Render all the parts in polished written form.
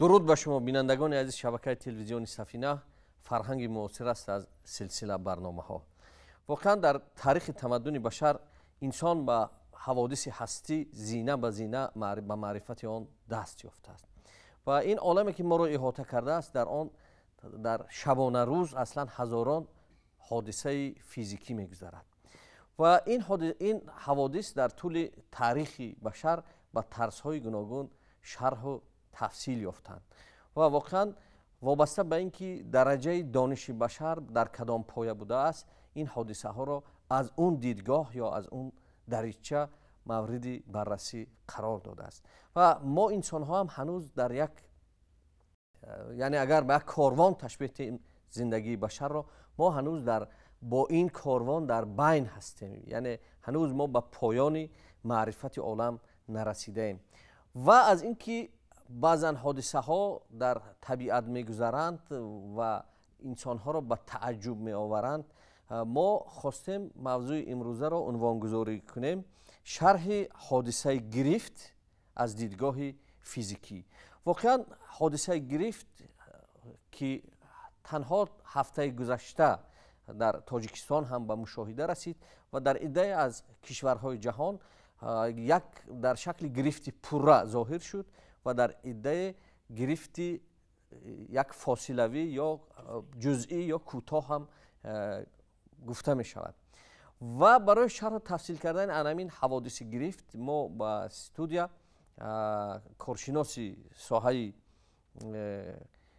درود به شما بینندگان عزیز شبکه تلویزیونی سفینه. فرهنگ معاصر است از سلسله برنامه ها. واقعا در تاریخ تمدن بشر انسان به حوادث هستی زینه به زینه به معرفت آن دست یافته است و این عالمی که ما را احاطه کرده است در آن در شبانه روز اصلا هزاران حادثه فیزیکی میگذرد و این حوادث در طول تاریخ بشر با طرزهای گوناگون شرح و تفصیل یافتند و واقعا وابسته به اینکه درجه دانش بشر در کدام پایه بوده است این حادثه ها را از اون دیدگاه یا از اون دریچه مورد بررسی قرار داده است و ما انسان ها هم هنوز در یک یعنی اگر به یک کاروان تشبیه کنیم زندگی بشر را ما هنوز با این کاروان در بین هستیم، یعنی هنوز ما به پایان معرفت عالم نرسیده ایم و از اینکه بعضا حادثه ها در طبیعت میگذرند و انسان ها را به تعجب می آورند ما خواستیم موضوع امروزه را عنوان گذاری کنیم شرح حادثه گرفت از دیدگاه فیزیکی. واقعا حادثه گرفت که تنها هفته گذشته در تاجیکستان هم به مشاهده رسید و در عده از کشورهای جهان یک در شکل گرفت پره ظاهر شد و در عده گرفت یک فاصلوی یا جزئی یا کوتاه هم گفته می شود و برای شرح تفصیل کردن همین حوادث گرفت ما با استودیو کارشناس ساحه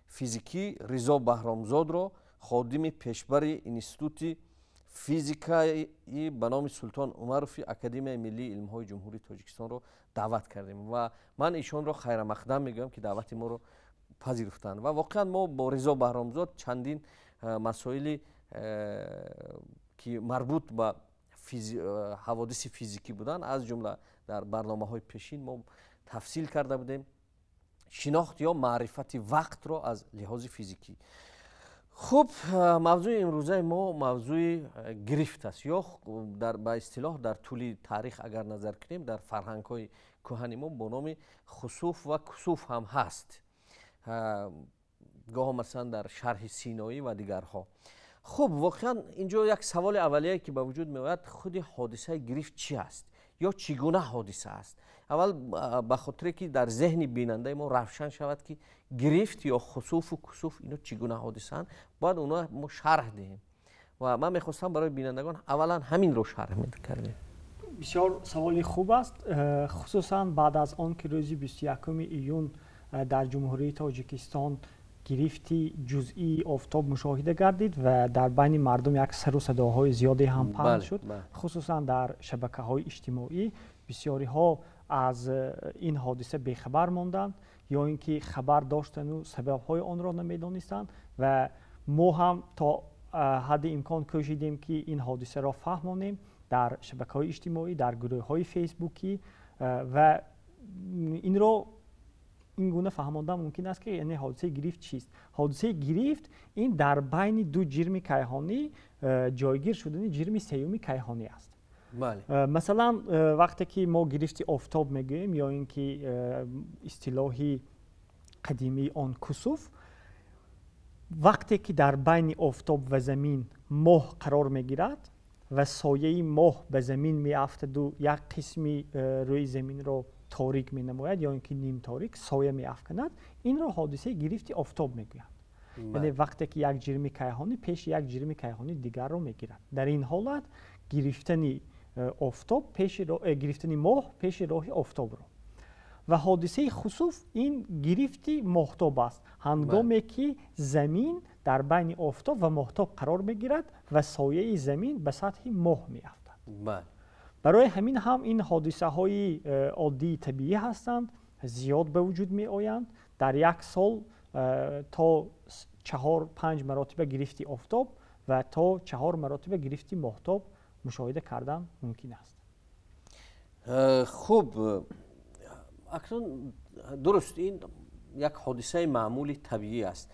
فیزیکی رضا بهرامزاد را خادم پیشبر انستیتوت فیزیکایی به نام سلطان عمروف اکادمی ملی علم‌های جمهوری تاجیکستان را دعوت کردیم و من ایشان را خیر مقدم میگم که دعوت ما را پذیرفتند و واقعا ما با رضا بهرامزاد چندین مسائل که مربوط به حوادث فیزیکی بودن از جمله در برنامه‌های پیشین ما تفصیل کرده بودیم شناخت یا معرفت وقت را از لحاظ فیزیکی. خب موضوع امروزه ما موضوع گرفت است یا به اصطلاح در طول تاریخ اگر نظر کنیم در فرهنگ‌های کهن ما با نام خسوف و کسوف هم هست، گاه مثلا در شرح سینایی و دیگرها. خب واقعا اینجا یک سوال اولیه که به وجود میآید خود حادثه گرفت چی است یا چگونه حادثه است؟ اول به خاطر که در ذهن بیننده ما روشن شود که گرفت یا خسوف و کسوف اینا چگونه حادثه اند باید اونا ما شرح دهیم و من میخواستم برای بینندگان اولا همین رو شرح می‌کردیم. بسیار سوالی خوب است، خصوصا بعد از آن که روز 21 ایون در جمهوری تاجیکستان گرفتی جزئی آفتاب مشاهده گردید و در بین مردم یک سر و صداهای زیادی هم پخش شد. خصوصا در شبکه‌های اجتماعی بسیاری ها از این حادثه بیخبر ماندند یا اینکه خبر داشتند و سبب‌های آن را نمی‌دانستند و ما هم تا حد امکان کوشیدیم که این حادثه را فهمانیم در شبکه‌های اجتماعی در گروه‌های فیسبوکی و این را این گونه فهماندن ممکن است که یعنی حادثه گرفت چیست. حادثه گرفت این در بین دو جرم کیهانی جایگیر شدن جرم سوم کیهانی است. بله. مثلا وقتی که ما گرفت آفتاب میگوییم یا اینکه اصطلاحی قدیمی آن کسوف، وقتی که در بین آفتاب و زمین ماه قرار میگیرد و سایه ماه به زمین میافتد و یک قسمی روی زمین را تاریک می نماید یا اینکه نیم تاریک سایه می افکند، این را حادثه گرفت آفتاب میگویند. یعنی وقتی که یک جرم کیهانی پیش یک جرم کیهانی دیگر را میگیرد. در این حالت گرفتن آفتاب گرفتن ماه پیش راه آفتاب را و حادثه خسوف این گرفتی ماهتاب است هنگامی که زمین در بین آفتاب و ماهتاب قرار میگیرد و سایه زمین به سطح ماه میافتد. برای همین هم این حادثه های عادی طبیعی هستند، زیاد به وجود می آیند. در یک سال تا 4-5 مراتب گرفتی آفتاب و تا 4 مراتب گرفتی ماهتاب مشاهده کردن ممکن است. خوب، اکنون درست این یک حادثه معمولی طبیعی است،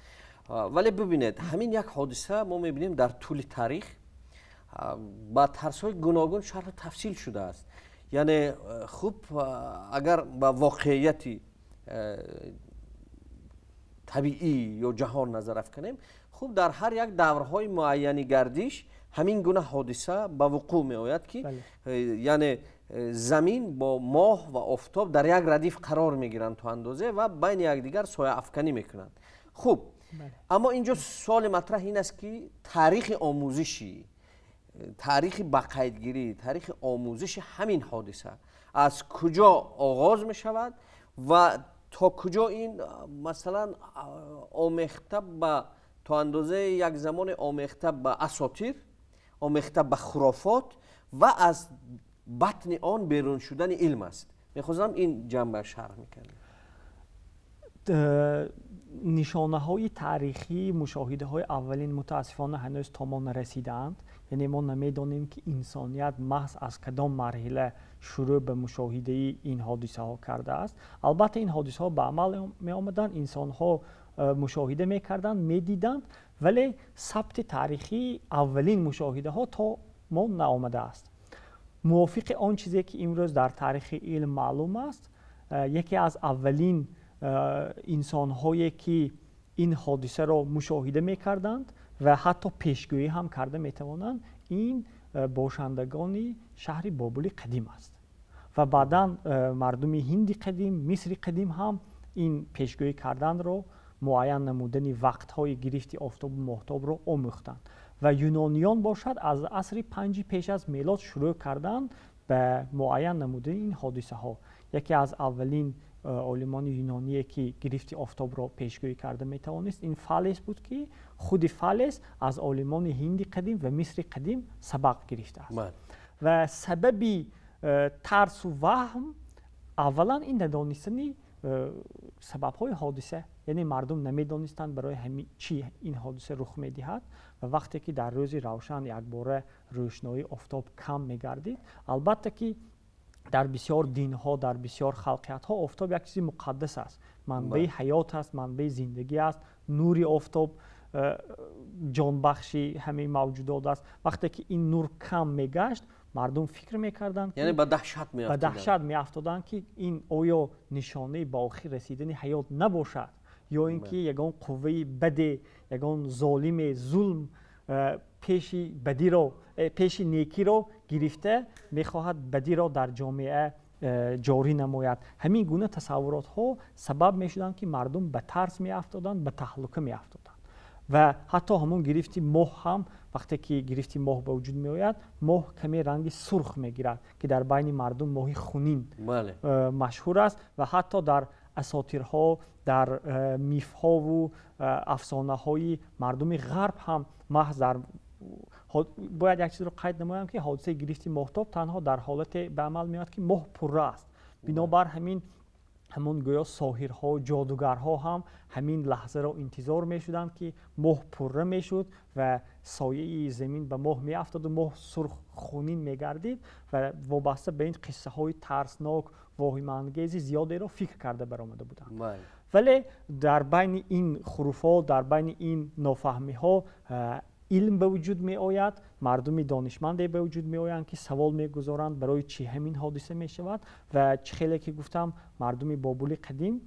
ولی ببینید همین یک حادثه ما میبینیم در طول تاریخ با طرزهای گوناگون شرح تفصیل شده است. یعنی خوب اگر با واقعیتی طبیعی یا جهان نظر افکنیم، خب در هر یک دورهای معینی گردش همین گونه حادثه به وقوع می آید که یعنی زمین با ماه و آفتاب در یک ردیف قرار می گیرند تا اندازه و بین یکدیگر سایه افکنی می کنند. خب اما اینجا سوال مطرح این است که تاریخ آموزشی، تاریخ بقایدگیری، تاریخ آموزش همین حادثه از کجا آغاز می شود و تا کجا این مثلا آمیخته به تا اندازه یک زمان آمیخته به اساطیر، آمیخته به خرافات و از بطن آن بیرون شدن علم است. میخواستم این جنبه شرح میکنم. نشانه های تاریخی مشاهده های اولین متاسفانه هنوز تا ما نرسیدند. یعنی ما نمیدانیم که انسانیت محض از کدام مرحله شروع به مشاهده این حادثه ها کرده است. البته این حادثه ها به عمل می آمدند، انسان ها مشاهده می کردند، می دیدند، ولی ثبت تاریخی اولین مشاهده ها تا ما نآمده است. موافق آن چیزی که امروز در تاریخ علم معلوم است، یکی از اولین انسان هایی که این حادثه را مشاهده می کردند و حتی پیشگویی هم کرده می توانند، این باشندگان شهر بابل قدیم است و بعدا مردم هند قدیم، مصر قدیم هم این پیشگویی کردن رو، معین نمودن وقت های گرفت آفتاب و ماهتاب رو آموختند و یونانیان باشد از عصر 5 پیش از میلاد شروع کردند به معین نمودن این حادثه ها. یکی از اولین عالمان یونانی که گرفت آفتاب را پیشگویی کرده می توانست این فالس بود که خود فالس از عالمان هند قدیم و مصر قدیم سبق گرفته است. و سبب ترس و وهم اولا این ندانستن سبب های حادثه، یعنی مردم نمیدانستند برای چی این حادثه رخ میدهد و وقتی که در روز روشن یک باره روشنایی آفتاب کم میگردید، البته که در بسیار دین ها، در بسیار خلقیت ها آفتاب یک چیز مقدس است، منبع حیات است، منبع زندگی است، نور آفتاب جان بخشی همه موجودات است. وقتی که این نور کم میگشت مردم فکر میکردند، یعنی به دهشت میافتادند که این آیا نشانه به آخر رسیدن حیات نباشد یا اینکه یگان قوه بد، یگان ظالم ظلم پیش بدی را، پیش نیکی را گرفته میخواهد بدی را در جامعه جاری نماید. همین گونه تصورات ها سبب میشدند که مردم به ترس میافتادند، به تهلکه میافتادند. و حتی همون گرفتی ماه هم وقتی که گرفتی ماه به وجود می آید، ماه کمی رنگ سرخ می گیرد که در بین مردم ماهی خونین مشهور است و حتی در اساطیرها، در میف ها و افسانه های مردم غرب هم محض در باید یک چیز رو قید نمایم که حادثه گرفتی ماهتاب تنها در حالت به عمل میاد که ماه پره است. بنابر همون گویا ساحرها، جادوگرها هم همین لحظه را انتظار میشدند که ماه پره میشد و سایه زمین به ماه میافتاد و ماه سرخ خونین میگردید و وابسته به این قصه های ترسناک واهمه‌انگیز زیادی را فکر کرده برآمده بودند. ولی در بین این خرافات، در بین این نافهمی ها علم به وجود می آید، مردم دانشمند به وجود می آیند که سوال می گذارند برای چی همین حادثه می شود و خیلی که گفتم مردم بابل قدیم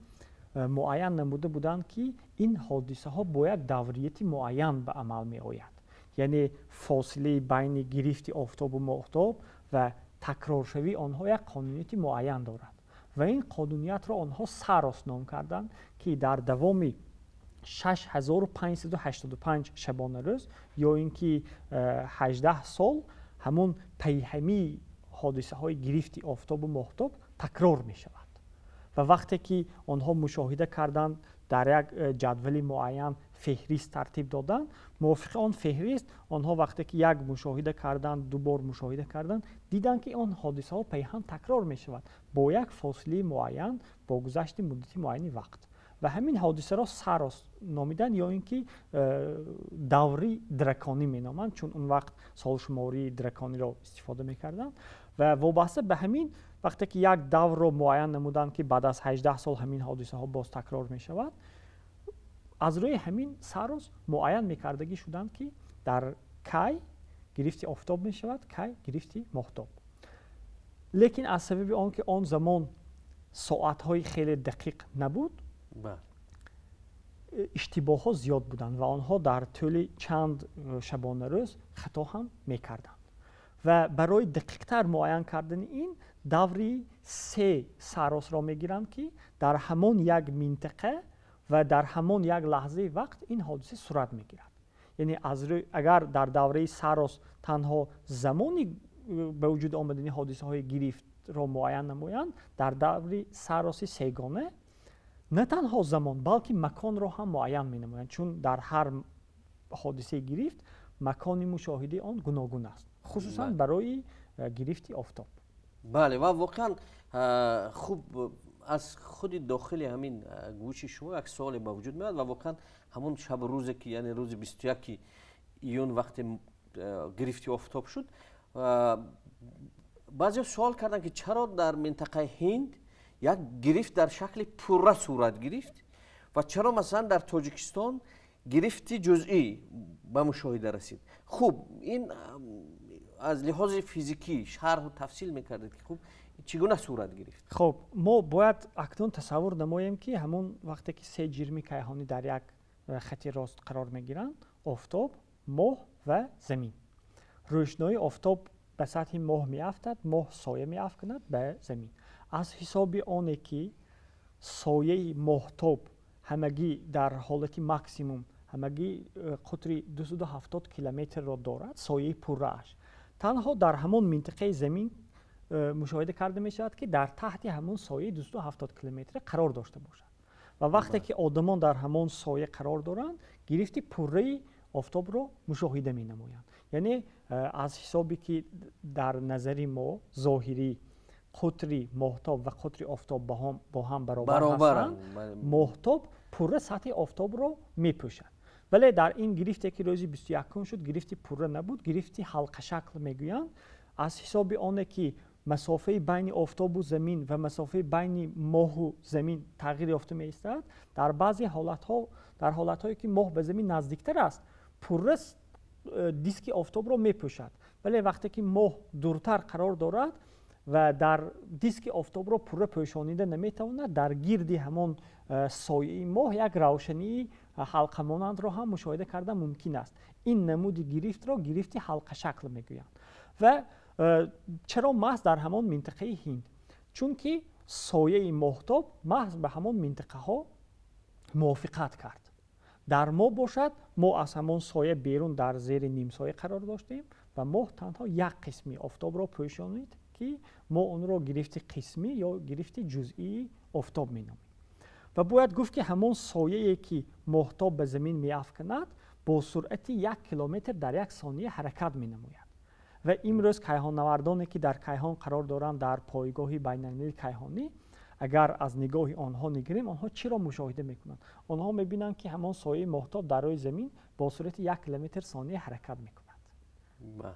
معین نموده بودند که این حادثه ها با یک دوریت معین به عمل می آید، یعنی فاصله بین گرفت آفتاب و ماهتاب و تکرار شوی آنها یک قانونیت معین دارد و این قانونیت را آنها ساروس نام کردند که در دوام 6585 شبانه روز یا اینکه 18 سال همون پیهمی حادثه های گرفت آفتاب و ماهتاب تکرار می شود و وقتی که آنها مشاهده کردند در یک جدول معین فهرست ترتیب دادن، موافق آن فهرست آنها وقتی که یک مشاهده کردند، دو بار مشاهده کردند، دیدند که آن حادثه ها پیهم تکرار می شود با یک فاصله معین با گذشت مدت معین وقت و همین حادثه را ساروس نامیدن یا اینکه دوری درکانی می نامند، چون اون وقت سال شماری درکانی را استفاده می کردن و وابسته به همین وقتی که یک دور را معین نمودن که بعد از 18 سال همین حادثه ها باز تکرار می شود، از روی همین ساروس معین می کردگی شدند که در کی گرفت آفتاب می شود، کی گرفت ماهتاب. لیکن از سبب آنکه آن زمان ساعت های خیلی دقیق نبود، اشتباه‌ها زیاد بودند و آنها در طول چند شبانه روز خطا هم می‌کردند و برای دقیق‌تر معاین کردن این دوری 3 سراس را می‌گیرند که در همان یک منطقه و در همان یک لحظه وقت این حادثه صورت می‌گیرد. یعنی اگر در دوره سراس تنها زمانی به وجود آمدن حادثه‌های گرفت را معاین نمایند، در دوره سراسی سه‌گانه نه تنها زمان بلکه مکان را هم معین می‌نمایند، چون در هر حادثه گرفت مکان مشاهده آن گوناگون است، خصوصا برای گرفت آفتاب. بله و واقعا خوب از خود داخل همین گوش شما یک سوال به وجود میاد و واقعا همون شب و روزی که یعنی روز 21 ایون وقت گرفت آفتاب شد، بعضی سوال کردن که چرا در منطقه هند یک گرفت در شکل پوره صورت گرفت و چرا مثلا در تاجیکستان گرفت جزئی به مشاهده رسید. خوب این از لحاظ فیزیکی شرح و تفصیل میکردید که خوب چگونه صورت گرفت؟ خب ما باید اکنون تصور نماییم که همون وقتی که 3 جرم کیهانی در یک خط راست قرار میگیرند، آفتاب، ماه و زمین. روشنایی آفتاب به سطح ماه میافتد، ماه سایه میافکند به زمین. از حساب آنه که سایه ماهتاب همگی در حالت ماکسیموم همگی قطر 270 کیلومتر را دارد، سایه پوره اش تنها در همون منطقه زمین مشاهده کرده می شود که در تحت همون سایه 270 کیلومتر قرار داشته باشد و وقتی که آدمان در همون سایه قرار دارند، گرفت پوره آفتاب را مشاهده می نمایند. یعنی از حسابی که در نظر ما ظاهری قطر ماهتاب و قطر آفتاب با هم برابر هستند، ماهتاب پوره سطح آفتاب را می پوشد. ولی در این گرفتی که روزی 21 شد، گرفتی پوره نبود، گرفتی حلقه شکل میگویند. از حساب آنه که مسافه بین آفتاب و زمین و مسافه بین ماه و زمین تغییر یافته می ایستد، در بعضی حالت‌ها، در حالت‌هایی که ماه به زمین نزدیکتر است، پوره دیسک آفتاب را می پوشد. ولی وقتی که ماه دورتر قرار دارد و در دیسک آفتاب را پوره پوشانیده نمیتواند، در گردی همون سایه ماه یک روشنی حلقه مانند را هم مشاهده کردن ممکن است. این نمود گرفت را گرفت حلقه شکل میگویند. و چرا محض در همان منطقه هند؟ چون که سایه ماهتاب محض به همان منطقه ها موافقت کرد. در ما باشد، ما از همان سایه بیرون در زیر نیم سایه قرار داشتیم و ماه تنها یک قسمی آفتاب را پوشانید که ما اون را گرفت قسمی یا گرفت جزئی آفتاب می نامیم. و باید گفت که همون سایه‌ای که ماهتاب به زمین می افکند با سرعت 1 کیلومتر در 1 ثانیه حرکت می نماید. و امروز کیهان‌نوردانی که در کیهان قرار دارند در پایگاه بین‌المللی کیهانی، اگر از نگاه آنها نگریم، آنها چی را مشاهده میکنند؟ آنها میبینند که همان سایه ماهتاب در روی زمین با سرعت 1 کیلومتر ثانیه حرکت میکند. بله.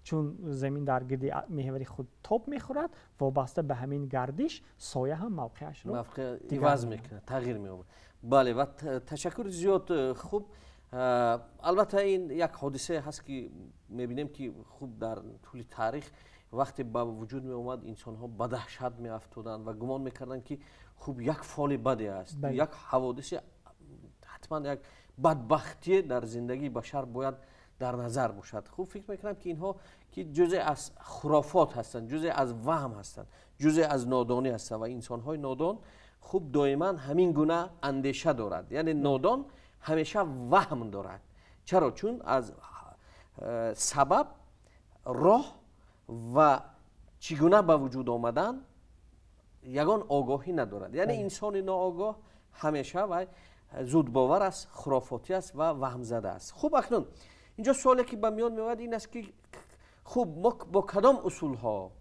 چون زمین در گرد محور خود تاب میخورد، وابسته به همین گردش سایه هم موقعش را عوض میکنه، تغییر می‌یابد. بله و تشکر زیاد. خوب، البته این یک حادثه هست که میبینیم که خوب در طول تاریخ وقتی با وجود می اومد، انسان ها به دهشت می افتادند و گمان میکردند که خوب یک فال بدی است، یک حوادث، حتما یک بدبختی در زندگی بشر باید در نظر باشد. خوب فکر میکنم که اینها که جزء از خرافات هستند، جزء از وهم هستند، جزء از نادانی هستند و انسان های نادان خوب دائما همین گونه اندیشه دارد. یعنی نادان همیشه وهم دارد. چرا؟ چون از سبب، راه و چگونه به وجود آمدن یگان آگاهی ندارد. یعنی انسان ناآگاه همیشه و زود باور است، خرافاتی است و وهم زده است. خوب، اکنون اینجا سوالی که به میان میاد این است که خوب ما با کدام اصول ها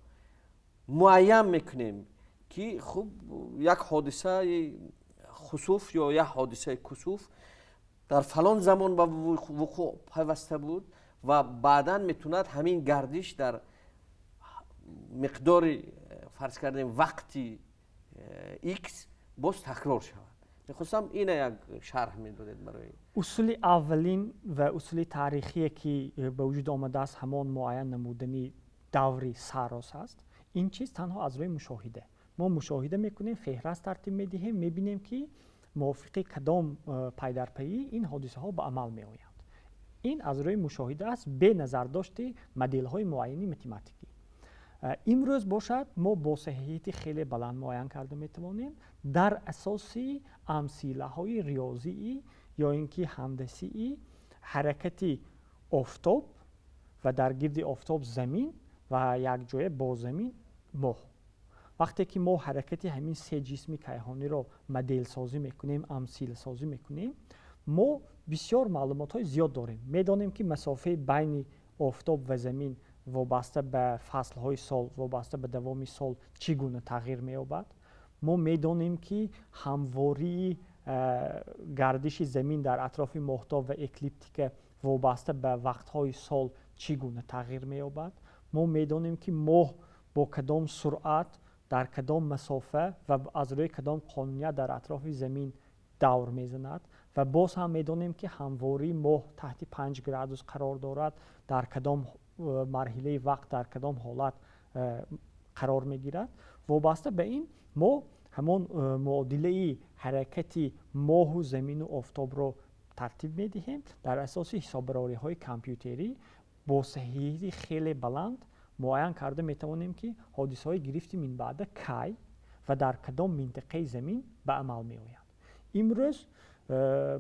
معین میکنیم که خوب یک حادثه خسوف یا یک حادثه کسوف در فلان زمان به وقوع پیوسته بود و بعداً میتوند همین گردش در مقدار فرض کردیم وقتی X باز تکرار شود. میخواستم این یک شرح میدادید برای اصول اولین و اصول تاریخی که به وجود آمده است، همان معین نمودنی دوری سراس است. این چیز تنها از روی مشاهده. ما مشاهده میکنیم، فهرست ترتیب میدهیم، میبینیم که موافقی کدام پای در پی این حادثه ها به عمل می آیند. این از روی مشاهده است به نظر داشته مدل های معینی متماتیکی. امروز باشد ما با صحیحیت خیلی بلند معین کرده می توانیم در اساس امثله های ریاضی یا اینکه هندسی حرکت آفتاب و در گرد آفتاب زمین و یک جای با زمین ماه. وقتی که ما حرکت همین سه جسم کیهانی رو مدل سازی میکنیم، امثله سازی میکنیم، ما بسیار معلومات های زیاد داریم. میدانیم که مسافه بین آفتاب و زمین وابسته به فصل های سال، وابسته به دوام سال چگونه تغییر می‌یابد. ما میدانیم که همواری گردش زمین در اطراف ماهتاب و اکلیپتیک وابسته به وقت‌های سال چگونه تغییر می‌یابد. ما میدانیم که ماه با کدام سرعت در کدام مسافه و از روی کدام قانونیت در اطراف زمین دور میزند و باز هم میدانیم که همواری ماه تحت 5 گرادوس قرار دارد، در کدام مرحله وقت در کدام حالت قرار میگیرد. وابسته به این ما همون معادله حرکت ماه و زمین و آفتاب رو ترتیب میدهیم. در اساس حسابراری های کامپیوتری با صحیحیت خیلی بلند معین کرده میتوانیم که حادثه های گرفتی من بعد کی و در کدام منطقه زمین به عمل می آید. امروز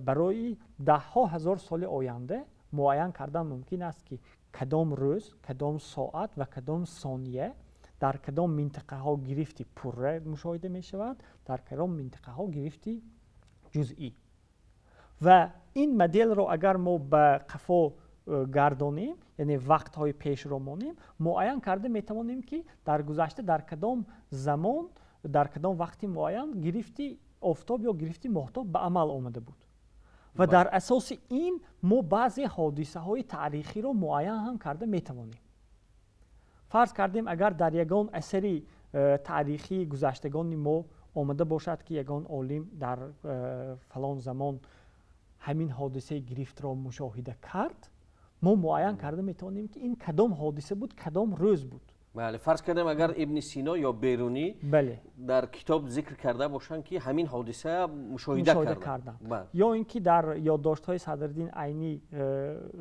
برای ده ها هزار سال آینده معین کردن ممکن است که کدام روز، کدام ساعت و کدام ثانیه در کدام منطقه ها گرفتی پره مشاهده می شود، در کدام منطقه ها گرفتی جزئی. و این مدل رو اگر ما به قفا گردانیم، یعنی وقت های پیش رو مانیم، معین کرده می توانیم که در گذشته در کدام زمان، در کدام وقتی معین گرفتی آفتاب یا گرفتی ماهتاب به عمل آمده بود. و در اساس این ما بعضی حادثه های تاریخی رو معین هم کرده می توانیم. فرض کردیم اگر در یگان اثر تاریخی گذشتگان ما آمده باشد که یگان عالم در فلان زمان همین حادثه گرفت را مشاهده کرد، ما معین کرده می توانیم که این کدام حادثه بود، کدام روز بود. بله، فرض کردیم اگر ابن سینا یا بیرونی در کتاب ذکر کرده باشند که همین حادثه مشاهده کردن. یا اینکه در یادداشت‌های صدرالدین عینی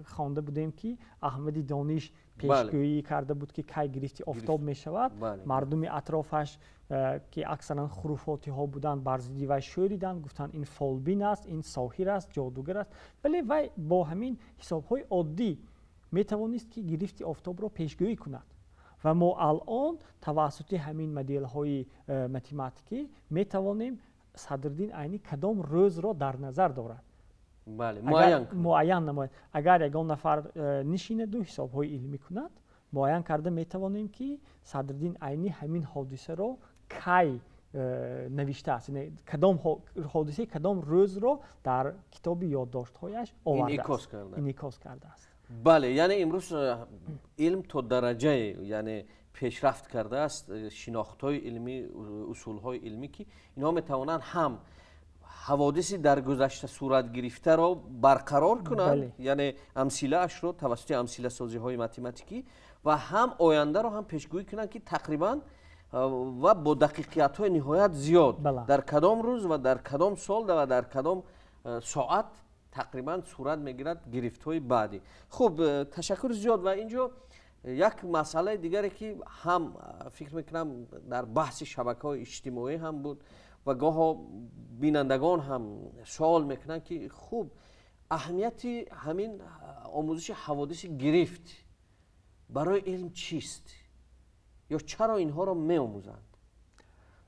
خوانده بودیم که احمد دانش پیشگویی کرده بود که کی گرفتی آفتاب می شود. مردم اطرافش که اکثرا خرافاتی ها بودند بر ضد وی شوریدند، گفتند این فالبین است، این ساحر است، جادوگر است. ولی وی با همین حساب‌های عادی می توانست که گرفتی آفتاب را پیشگویی کند. و ما الان توسط همین مدل های متماتیکی می توانیم صدرالدین عینی کدام روز را در نظر دارد. بله، معین نماید. اگر یگان نفر نشیند و حساب های علمی کند، معین کرده می توانیم که صدرالدین عینی همین حادثه را کی نوشته است، یعنی کدام حادثه کدام روز را در کتاب یادداشت هایش آورده است، انعکاس کرده است. بله، یعنی امروز علم تا درجه یعنی پیشرفت کرده است، شناخت‌های علمی، اصول‌های علمی که اینها می‌توانند هم حوادثی در گذشته صورت گرفته را برقرار کنند، یعنی امثله اش رو توسط امثله سازی‌های متماتیکی، و هم آینده را هم پیشگویی کنند که تقریباً و با دقیقیت‌های نهایت زیاد در کدام روز و در کدام سال و در کدام ساعت تقریبا صورت میگیرد گرفت‌های بعدی. خب، تشکر زیاد. و اینجا یک مسئله دیگری که هم فکر میکنم در بحث شبکه‌های اجتماعی هم بود و گاه بینندگان هم سوال میکنن که خوب اهمیت همین آموزش حوادث گرفت برای علم چیست یا چرا اینها را می‌آموزند؟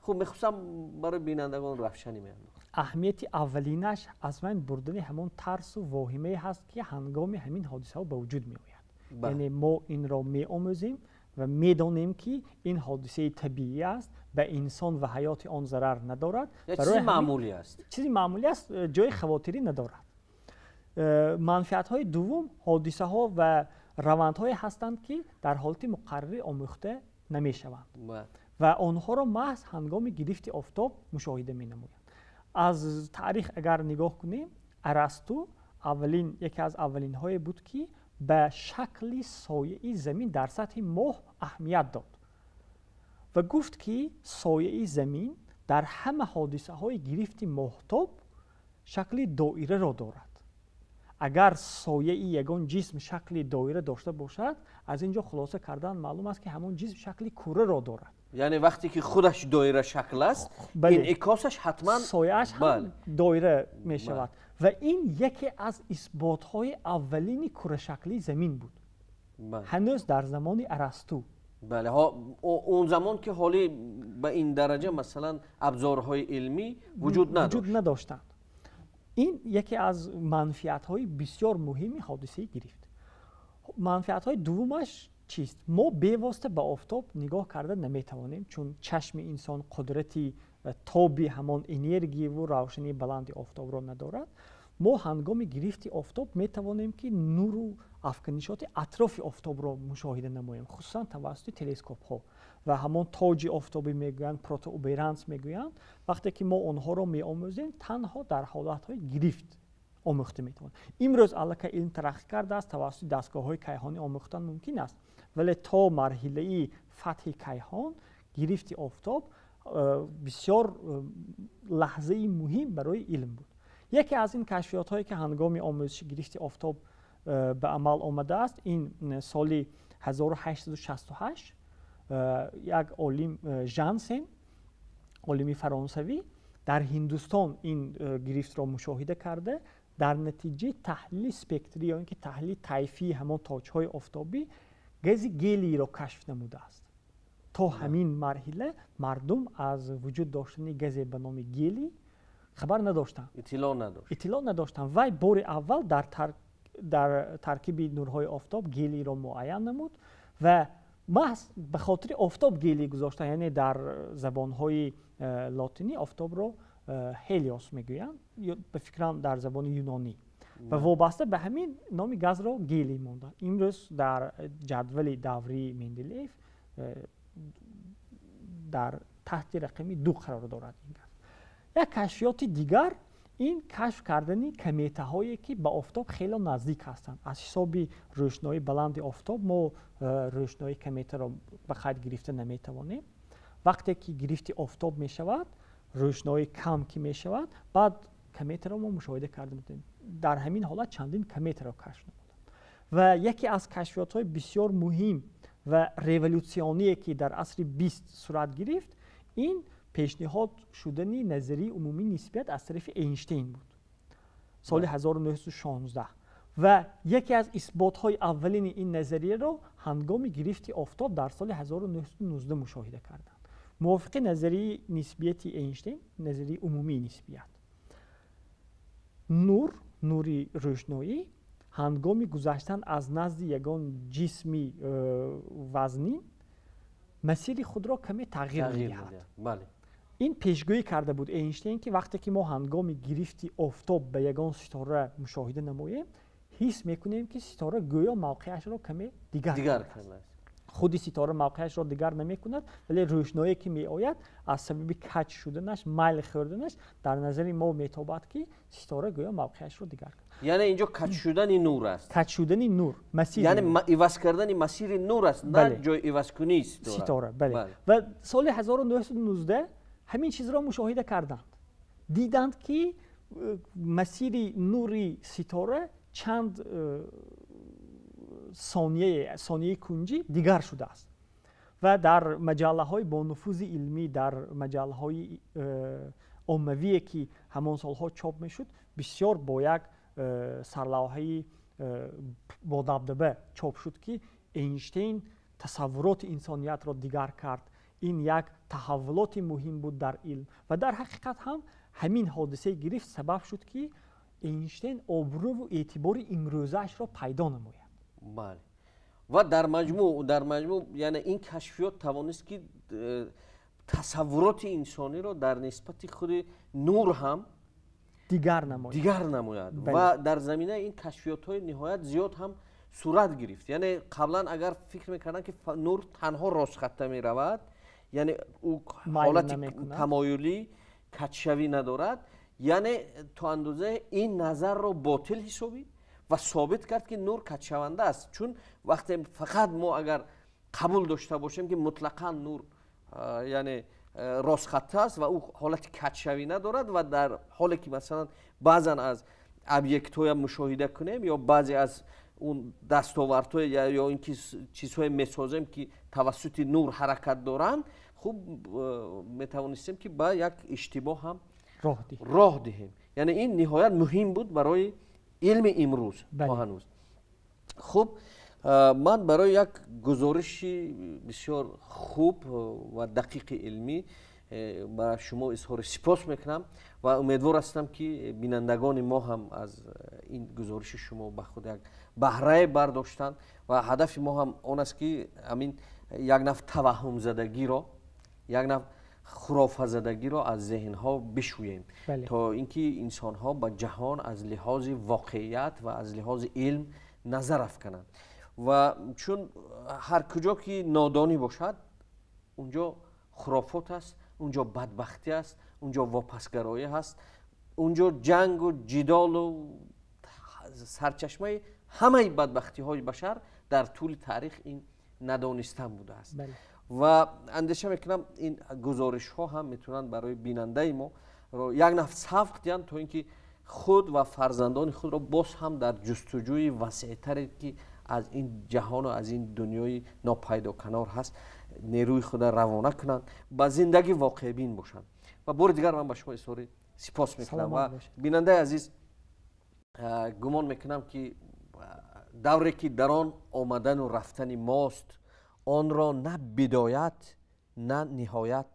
خب میخواستم برای بینندگان روشنی می‌کنم. اهمیت اولینش از من بردن همون ترس و واهمه هست که هنگام همین حادثه ها به وجود می آید. یعنی ما این را می آموزیم و می دانیم که این حادثه طبیعی است، به انسان و حیات آن ضرر ندارد. چیزی معمولی است. چیزی معمولی است، جای خواطری ندارد. منفعت های دوم حادثه ها و روندهای هستند که در حالت مقرر آموخته نمی شوند و آنها را محض هنگام گرفت آفتاب مشاهده می نمویند. از تاریخ اگر نگاه کنیم، ارسطو یکی از اولین های بود که به شکل سایه زمین در سطح ماه اهمیت داد و گفت که سایه زمین در همه حادثه های گرفت ماهتاب شکل دایره را دارد. اگر سایه یگان جسم شکل دایره داشته باشد، از اینجا خلاصه کردن معلوم است که همون جسم شکل کره را دارد. یعنی وقتی که خودش دایره شکل است، انعکاسش حتما سایه‌اش هم دایره می شود. و این یکی از اثبات‌های اولین کره شکلی زمین بود. هنوز در زمان ارسطو. بله اون زمان که حالی به این درجه مثلا ابزارهای علمی وجود نداشتند. این یکی از منفعت‌های بسیار مهمی حادثه گرفت. منفعت‌های دومش چیست؟ ما بی‌واسطه به آفتاب نگاه کرده نمی‌توانیم، چون چشم انسان قدرتی تابی همان انرژی و روشنی بلند آفتاب را ندارد. ما هنگام گرفت آفتاب می‌توانیم که نور و افکنشات اطراف آفتاب را مشاهده نماییم، خصوصا توسط تلسکوپ‌ها و همان تاج آفتابی میگویند، پروتوبرانس میگویند. وقتی که ما آنها را می‌آموزیم تنها در حالت‌های گرفت آموخته می‌توانیم. امروز البته علم ترقی کرده است، توسط دستگاه‌های کیهانی آموختن ممکن است، ولی تا مرحله فتح کیهان گرفت آفتاب بسیار لحظه مهم برای علم بود. یکی از این کشفیات‌هایی که هنگام آموزش گرفت آفتاب به عمل آمده است، این سال 1868 یک عالم ژانسن، عالم فرانسوی در هندوستان این گرفت را مشاهده کرده. در نتیجه تحلیل سپکتری یا اینکه تحلیل طیفی همان تاج‌های آفتابی گاز گلی را کشف نموده است. تا همین مرحله مردم از وجود داشتن گاز به نام گلی خبر نداشتند، اطلاع نداشتند. وای بار اول در ترکیب نورهای آفتاب گلی را معین نمود و محض به خاطر آفتاب گلی گذاشته، یعنی در زبان‌های لاتینی آفتاب را هلیوس میگویند، یا به فکرم در زبان یونانی، و وابسته به همین نام گاز را گلی مانده. امروز در جدول دوری مندلیف در تحت رقم 2 قرار دارد این گاز. یک کشفیات دیگر این کشف کردن کمیته هایی که به آفتاب خیلی نزدیک هستند. از حساب روشنایی بلند آفتاب ما روشنایی کمیته را به خود گرفته نمیتوانیم. وقتی که گرفت آفتاب می شود، روشنایی کم که می شود، بعد کمیته را ما مشاهده کرده بودیم. در همین حالت چندین کمیته را کشف نمودند. و یکی از کشفیات های بسیار مهم و ریولوسیونی که در عصر 20 صورت گرفت، این پیشنهاد شدن نظریه عمومی نسبیت از طرف اینشتین بود سال 1916 و یکی از اثبات‌های اولین این نظریه را هنگام گرفت آفتاب در سال 1919 مشاهده کردند. موافق نظریه نسبیت اینشتین، نظریه عمومی نسبیت، نوری روشنایی هنگام گذشتن از نزد یگان جسمی وزنی مسیر خود را کمی تغییر می‌دهد. بله. این پیشگویی کرده بود اینشتین که وقتی که ما هنگام گرفت آفتاب به یگان ستاره مشاهده نماییم، حس میکنیم که ستاره گویا موقعش را کمی دیگر کرده. خود ستاره موقعش را دیگر نمیکند، ولی روشنایی که می آید از سبب کج شدنش، میل خوردنش، در نظر ما میتابد که ستاره گویا موقعش را دیگر کرد. یعنی اینجا کج شدن نور است. کج شدن نور، مسیر، یعنی عوض کردن مسیر نور است، نه جای عوض کنی ستاره. بله. و سال 1919 همین چیز را مشاهده کردند. دیدند که مسیر نوری ستاره چند ثانیه کنجی دیگر شده است و در مجله های با نفوذ علمی، در مجله های عمومی که همان سالها چاپ میشد، بسیار با یک سرلوحه با دبدبه چاپ شد که اینشتین تصورات انسانیت را دیگر کرد. این یک تحولات مهم بود در علم و در حقیقت هم همین حادثه گرفت سبب شد که اینشتین آبرو و اعتبار امروزش را پیدا نماید. بله. و در مجموع یعنی این کشفیات توانست که تصورات انسانی را در نسبت خود نور هم دیگر نماید. بله. و در زمینه این کشفیات های نهایت زیاد هم صورت گرفت. یعنی قبلا اگر فکر میکردن که نور تنها راست خطه می رود، یعنی او حالت تمایلی کجشوی ندارد، یعنی تا اندازه این نظر را باطل حسابید و ثابت کرد که نور کجشونده است. چون وقتی فقط ما اگر قبول داشته باشیم که مطلقا نور یعنی راستخطه است و او حالت کجشوی ندارد و در حالی که مثلا بعضا از ابیکت‌های مشاهده کنیم یا بعضی از اون دستاوردهای یا اینکه چیزهای میسازیم که توسط نور حرکت دارن، خوب میتوانستیم که با یک اشتباه هم راه دهیم. یعنی این نهایت مهم بود برای علم امروز تا هنوز. خب من برای یک گزارش بسیار خوب و دقیق علمی برای شما اظهار سپاس میکنم و امیدوار هستم که بینندگان ما هم از این گزارش شما به خود یک بهره برداشتند و هدف ما هم آن است که همین یک نوع توهم زدگی را، یک نوع خرافه زدگی را از ذهن ها بشوییم تا اینکه انسان ها به جهان از لحاظ واقعیت و از لحاظ علم نظر افکنند. و چون هر کجا که نادانی باشد اونجا خرافات است، اونجا بدبختی است، اونجا واپسگرایی هست، اونجا جنگ و جدال و سرچشمه همه بدبختی های بشر در طول تاریخ این ندانستن بوده است. و اندیشه میکنم این گزارش ها هم میتونن برای بیننده ما یک نفس سبق دهند تا اینکه خود و فرزندان خود را باز هم در جستجوی وسیع‌تری که از این جهان و از این دنیای ناپیدا کنار هست نیروی خود روانه کنند، با زندگی واقع بین باشند. و بار دیگر من به شما سپاس میکنم و بیننده عزیز گمان میکنم که دوری که در آن آمدن و رفتن ماست آن را نه بدایت نه نهایت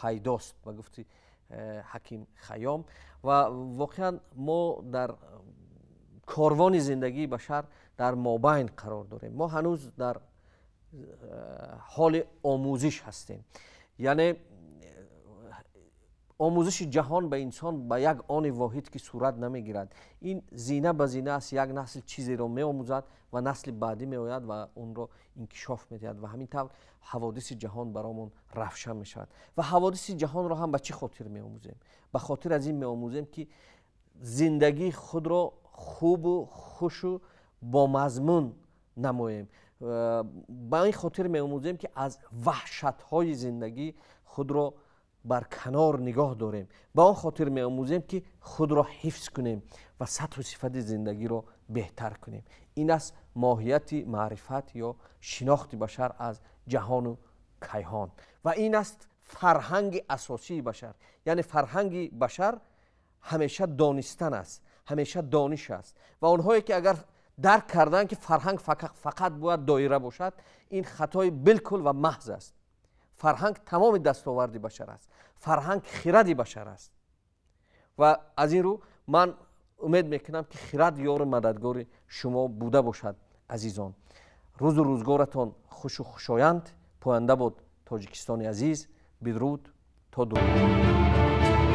پیداست و گفتی حکیم خیام. و واقعا ما در کاروان زندگی بشر در مابین قرار داریم. ما هنوز در حال آموزش هستیم، یعنی آموزش جهان به انسان به یک آن واحد که صورت نمیگیرد. این زینه به زینه است، یک نسل چیزی را می آموزد و نسل بعدی می آید و اون را انکشاف میدهد و همین طور حوادث جهان برامون روشن می شود. و حوادث جهان را هم به چه خاطر می آموزیم؟ به خاطر از این می آموزیم که زندگی خود را خوب و خوش و با مضمون نماییم. با این خاطر می آموزیم که از وحشت‌های زندگی خود را بر کنار نگاه داریم. با آن خاطر می آموزیم که خود را حفظ کنیم و سطح و صفت زندگی را بهتر کنیم. این است ماهیت معرفت یا شناخت بشر از جهان و کیهان و این است فرهنگ اساسی بشر. یعنی فرهنگ بشر همیشه دانستن است، همیشه دانش است و آنهایی که اگر درک کردن که فرهنگ فقط باید دایره باشد، این خطای بالکل و محض است. فرهنگ تمام دستاورد بشر است، فرهنگ خرد بشر است و از این رو من امید میکنم که خرد یار مددگار شما بوده باشد. عزیزان، روز و روزگارتان خوش و خوشایند. پاینده باد تاجیکستان عزیز. بدرود تا درود.